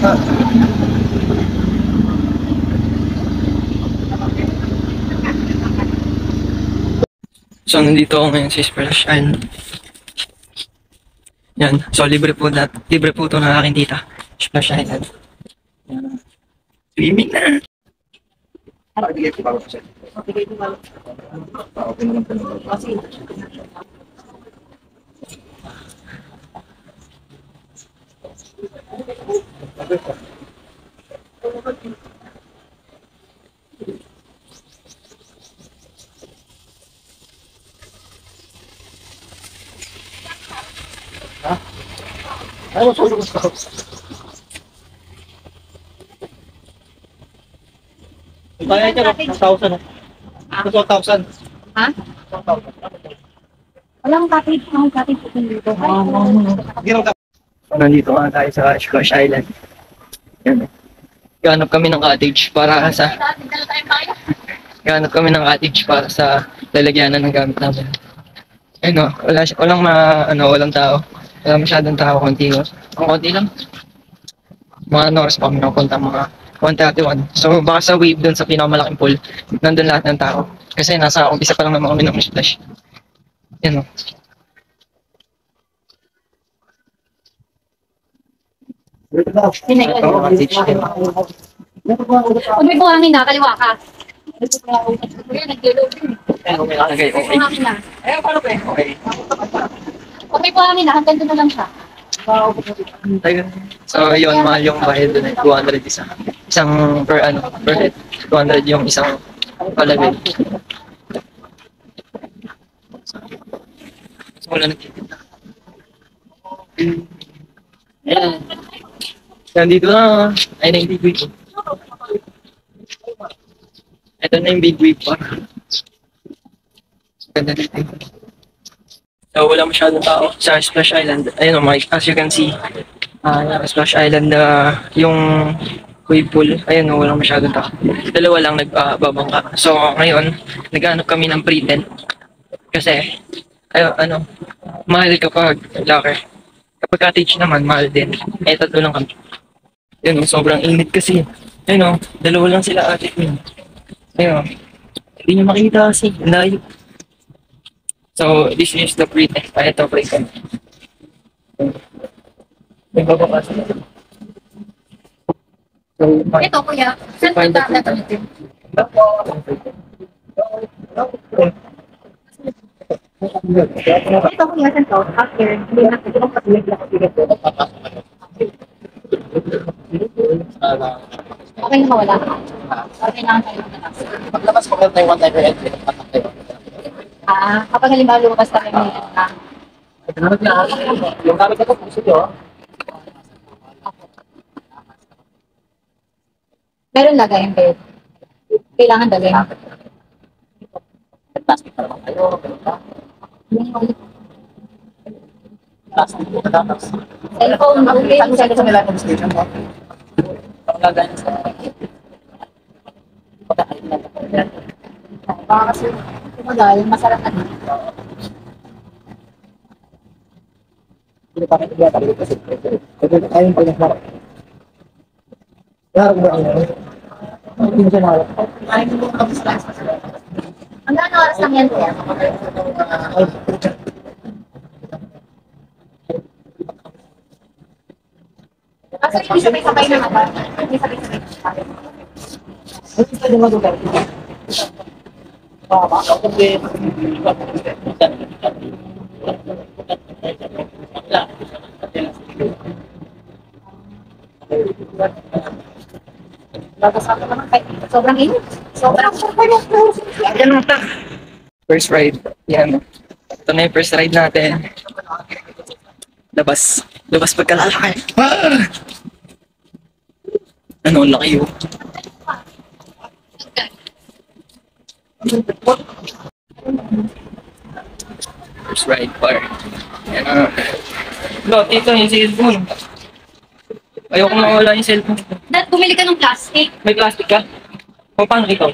So, nandito ako ngayon sa Splash Island. Yan. So, libre po ito ng aking tita. Splash Island. Yan. Swimming na! Ay, tulog ko. Kaya ito, 1,000. 2,000. Ha? 2,000. Walang cottage. Ang cottage po dito. Nandito nga tayo sa Splash Island. Yan. Ganap kami ng cottage para sa lalagyanan ng gamit namin. Ayun o, walang tao. Wala masyadong tao, konti o. Ang konti lang. Mga oras pa kami napunta, mga 1:31. So baka sa wave dun sa pinakamalaking pool, nandun lahat ng tao. Kasi nasa umpisa pa lang naman kami ng splash. Yan o. Kung may buhangin na, kaliwa ka. Nag-yellow din. Okay. Buhangin na. Okay. Kung may buhangin na, hanggang doon na lang siya. So yun, mahal yung bayad dun eh. 200 isa. Isang per head. 200 yung isang palagay. So wala nagtitinda. Ayan. Nandito na. Ay na yung big wave. Ito na yung big wave pa. Ganda dito. So wala masyadong tao sa Splash Island. Ayun o, as you can see, Splash Island, yung wave pool, ayun o, walang masyadong tao. Dalawa lang nagbabangka. So ngayon, naghanap kami ng pre-tent. Kasi, mahal kapag locker. Kapag cottage naman, mahal din. Eh, tatlo lang kami. Yun o, sobrang init kasi. Ayun o, dalawa lang sila ate ko. Ayun o, hindi nyo makita kasi, layo. So, this is the pre-tent. Ito, pre-tent. May bababa sila. So, Ito, kuya. Saan ka ba natamitin? Ito, kuya. Saan ka? After, hindi na ito kasi okay na mawala. Okay lang tayo. paglabas ko tayo one time per entry. Kapag halimbawa lumabas kami ng Yung gamit ko, puso nyo. meron lagay yung bed. Kailangan dalhin. Plastic pa naman kayo. Plastic po kadatas. Cellphone, okay. Ano sa nila ng station mo? Ang lagay sa pagkakain na ito. Baka kasi tumagal, masarap na din. Hindi pa kayo tayo kasi. Kasi ayun pa yung harap. Harap mo ang yun. Hindi mo siya maharap. Hanggang oras lang yan, kuya? Kasi hindi sabay-sabay na ba? Hindi sabay-sabay na ba? Ano gusto nyo mag-ugar? Bagasama naman kahit sobrang init. Sobrang First ride. Yan. Ito na yung first ride natin. Labas. Labas pagkalalaki. Ah! Ano, ang laki yun. First ride par. Yan. No, dito yung cellphone. Ayoko mawala yung cellphone. Dad, bumili ka ng plastic. May plastic ka? O paano ikaw?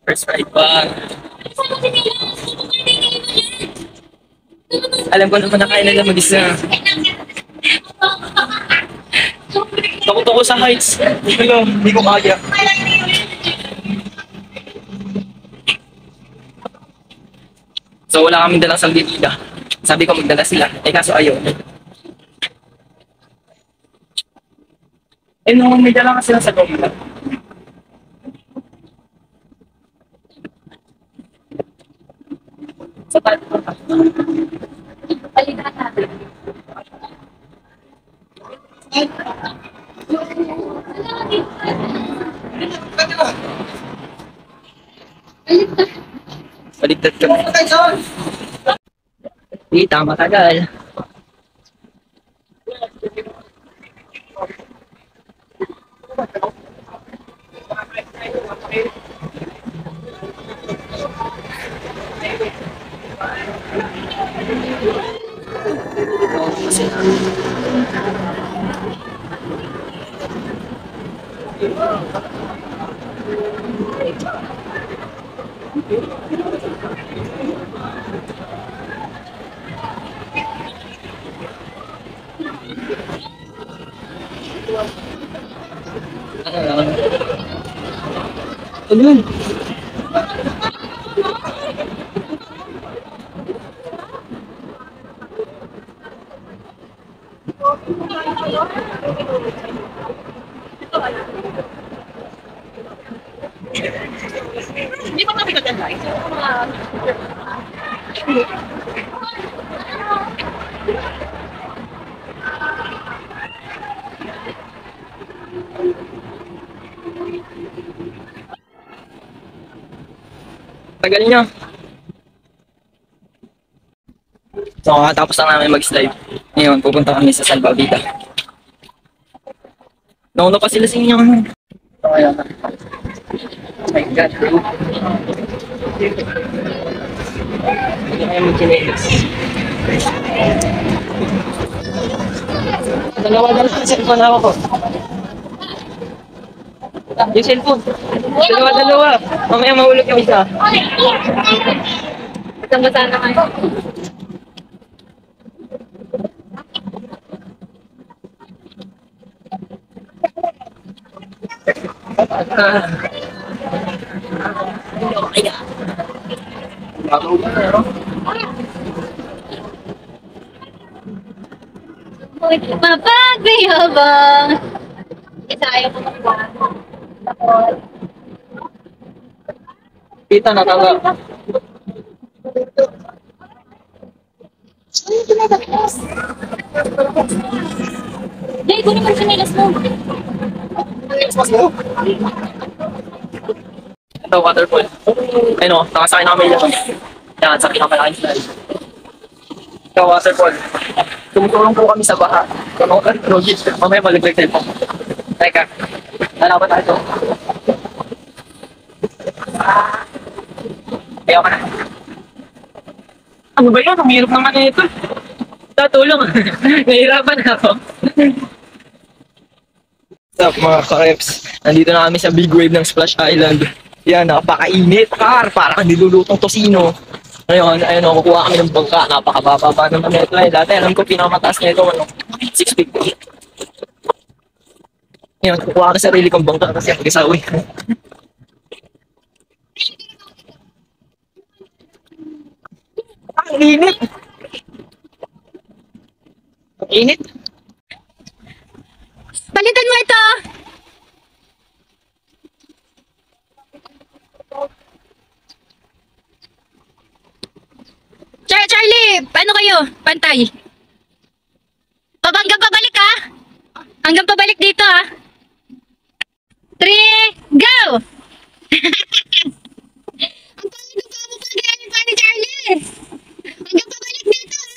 First ride par. Alam ko naman na kaya nila mag-isa. Takot ako sa heights. Hindi ko kaya. So wala kaming dalang salbibida. Sabi ko magdala sila. Eh kaso ayaw. Eh nung may dala ka sila sa loob. Sa tayo. Balikan natin. Baligtad kami. Hindi, tama tagal. Ano yun? Hindi pa kami kaganda. Tagal niya. So, kakatapos lang namin mag-slide. Ngayon, pupunta kami sa Salvavida. Nauna pa sila sa inyo. So, ayan na. Oh my God, bro. Hindi kaya mag-kinelis. Dalawa-dalawa sa cellphone ako ko. Yung cellphone. Dalawa-dalawa. Mamaya mahulog yung isa. Basa naman. Mapagbayabang. Isa ayaw ko makuha. Tapos, Kita na taga. ano yung pinatapos? Jay, kunin mo yung sinilas mo. Ito, waterfall. Ayun o, nakasakay na kami lang. Yan, sa pinakamalaking slide. Ito, waterfall. Tumutulong po kami sa baha. Ano, Rogit, mamaya maliglag tayo po. Teka, lalaban tayo. Ayaw ka na. Ano ba yun? Ang hirap naman na ito. Tatulong. Nahihirapan na ako. What's up mga ka-reps? Nandito na kami sa big wave ng Splash Island. Yan, napakainit. Parang nilulutong tosino. Ngayon, ayun o, kukuha kami ng bangka. Napakababa pa naman ito. Dati alam ko pinakamataas na ito, 650. Ngayon, kukuha ka sarili kong bangka kasi ako gisawi. Ang init! Ang init! Palitan mo ito! Charlie, paano kayo? Pantay. Hanggang pabalik ha? Hanggang pabalik dito ha? 3, go! Ang pangit ng kamo pa ganyan pa ni Charlie. Hanggang pabalik dito ha?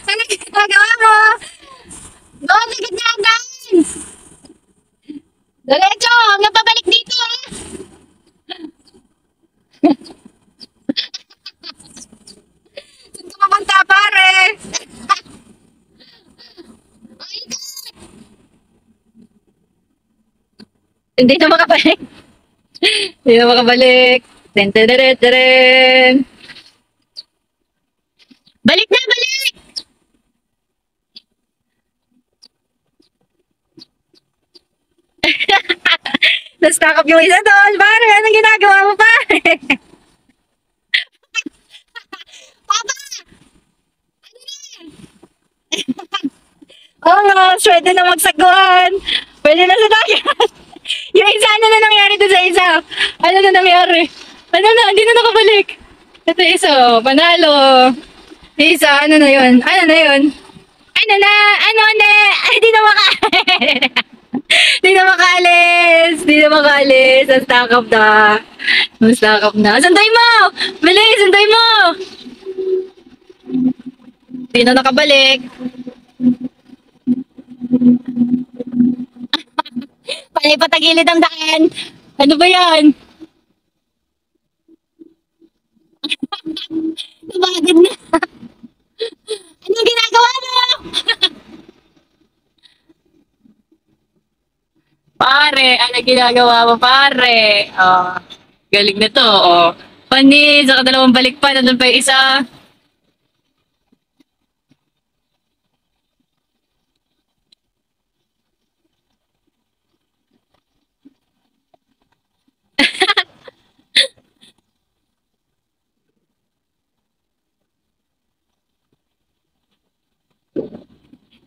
Ano ginagawa mo? Doon, sa gitna ang daan! Diretso! Hanggang pabalik dito, ha? Saan ka mapunta? Hindi na makabalik. Hindi na makabalik. Ten, ten, ten, ten. Balik na, balik! Na-stack up yung isa doon. Pare, anong ginagawa mo, pare? Papa! Oo nga, pwede na magsaguan. Pwede na sa dagat. Yung isa, ano na nangyari doon sa isa? Ano na nangyari? Ano na, hindi na nakabalik. Ito isa, oh, panalo. Yung isa, ano na yun? Ano na yun? Ano na? Ano na? Ay, di na di na makaalis. Di na makaalis. Na-stack up na. Na-stack up na. Sunday mo! Bilis, sunday mo! Di na nakabalik. Panay patagilid ang daan. Ano ba yan? Nabagod na. Anong ginagawa mo? Pare, ano ginagawa mo, pare? Oh, galing na to, oh. Pani, saka dalawang balik pa, nandun pa yung isa.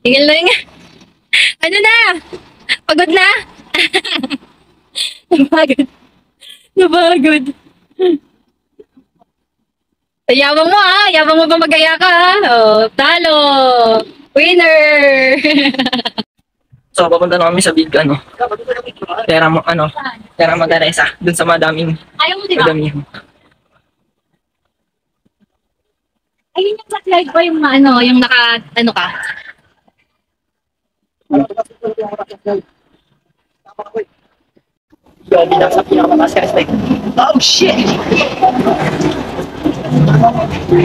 Tingnan lang. Ano na? Pagod na? Napagod. Napagod. Yabang mo ha. Yabang mo pa magaya ka ha. Oh, talo. Winner. So, papunta na kami sa big, pera mo, pera mo Teresa, dun sa madaming, Ayaw mo, di ba? madaming. Ayun yung sa slide ko, yung ano, yung naka, ano ka? Yogi lang sa pinakamataas ka respect. Oh, shit!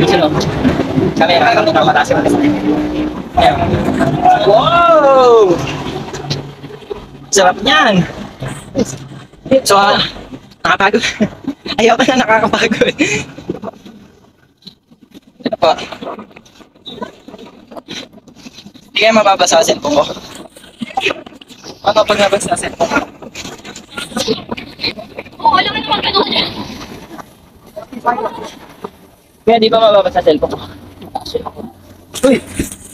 Sino? Kami ang pinakamataas ka respect. Wow! Sarap niyan! So, nakapagod. Ayaw pa na nakakapagod. Ito po. Hindi kayo mababasa sa cellphone ko. Ano pag nabasa sa cellphone ko? Oo, alam mo naman ganun. Kaya di ba mababasa sa cellphone ko? Uy!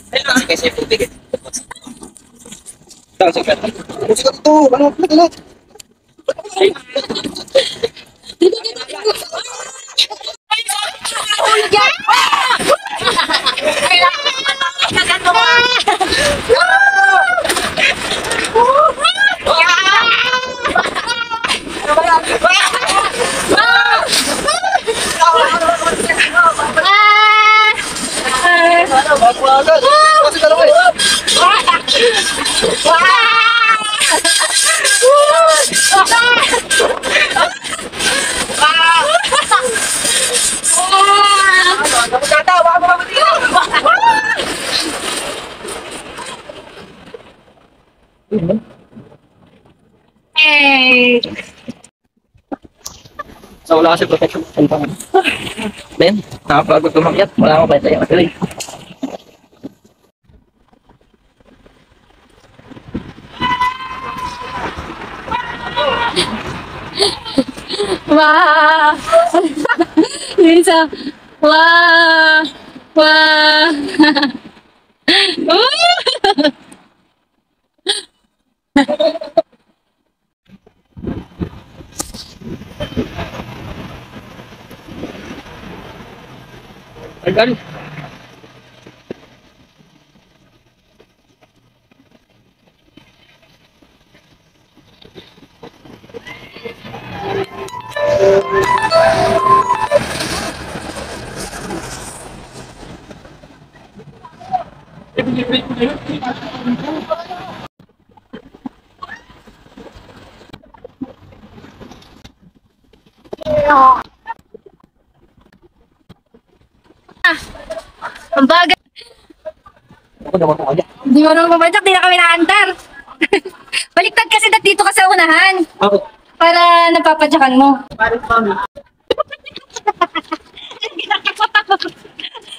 Ayun lang kasi yung tubig eh. Ito, sikat. Sikat ito! Ano? Nagalat! Hey! So wala kasi protection. Then, nakapagod tumakyat. Wala akong pwede yung atuloy. Wah! Yung isa. Wah! Wah! Agad. Ang bagal. Ako naman ako. Hindi mo naman babagsak, di na kami naantar. Baliktad kasi dito ka sa unahan. Bakit? Para napapadyakan mo. Parang mami.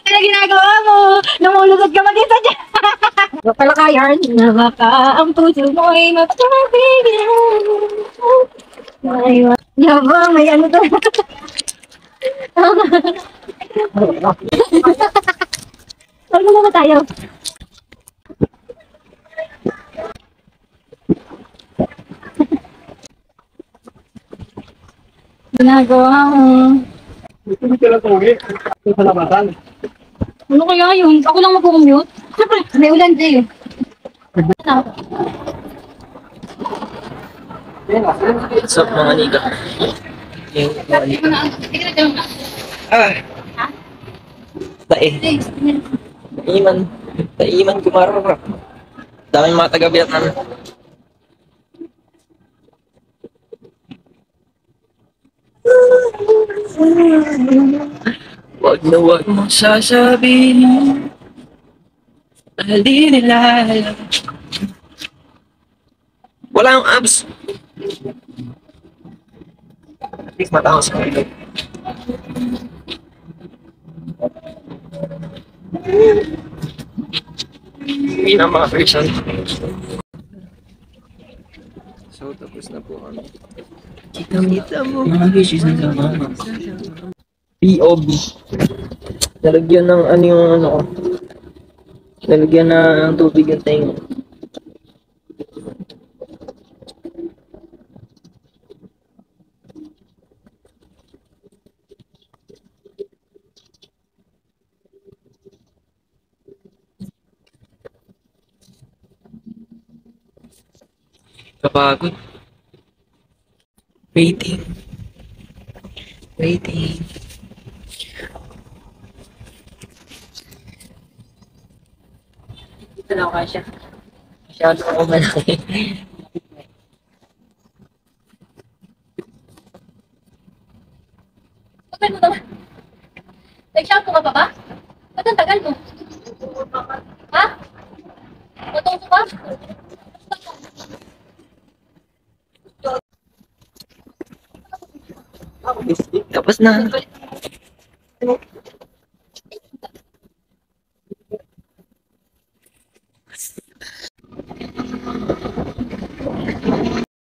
Ano ginagawa mo? Namulugod ka mag-isa dyan. Palakayan na baka ang puso mo ay mapapabigyan. Yabang, may ano to. Ano na ba tayo? Ginagawa mo. Hindi ka lang tuwi. Sa palamatan. Ano kaya yun? Ako lang mag-commute? Siyempre, may ulan din eh. What's up mga nika? Yung mga nika. Ah! Tae. Taiman. Taiman kumarap. Daming mga taga-Vietnam. Wag na wag mo sasabihin. Dahil di nila alam. Wala yung abs. At least matangos ko ito. Hindi na mga person. So, tapos na po kami. Kita mo. Mga wishes na sama. POB. Nalagyan ng ano yung ano ko. Nalagyan ng tubig yung tayo. Kapagod. Waiting. Waiting. Dito na ako kasya. Masyado ako malaki. Tagal mo naman. Nag-shampoo ka pa ba? Ba't ang tagal mo? Ha? Matuto ka? Tapos na.